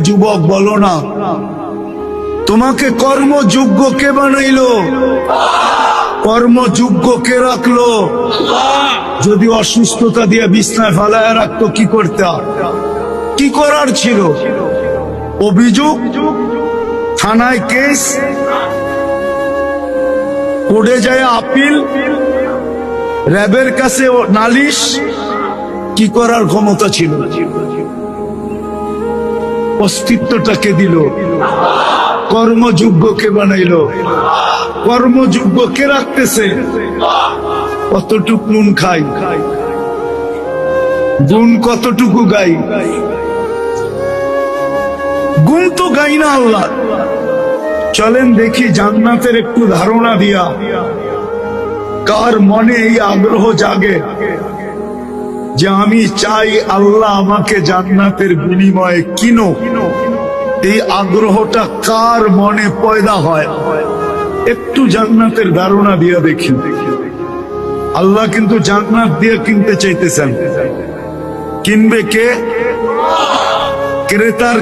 যুবক বলো না, তোমাকে কর্মযোগ্য কে বানাইলো? কর্মযোগ্য কে রাখলো? যদি অসুস্থতা দিয়ে বিছনায় ফেলায় রাখতো কি করতে? কি করার ছিল? অভিযোগ, থানায় কেস, কোর্টে যায় আপিল, র্যাবের কাছে নালিশ, কি করার ক্ষমতা ছিল? অস্তিত্বটাকে দিল। কর্মযোগ্যকে বানাইলো। কর্মযোগ্য কে রাখতেছে? কতটুকু নুন খাই, গুণ কতটুকু গাই? গুণ তো গাই না আল্লাহ। চলেন দেখি জান্নাতের একটু ধারণা দিয়া কার মনে এই আগ্রহ জাগে যে আমি চাই আল্লাহ আমাকে জান্নাতের বিনিময়ে কিনো। এই আগ্রহটা কার মনে পয়দা হয়? একটু জান্নাতের ধারণা দিয়া দেখি। আল্লাহ কিন্তু জান্নাত দিয়ে কিনতে চাইতেছেন। কিনবে কে? ক্রেতার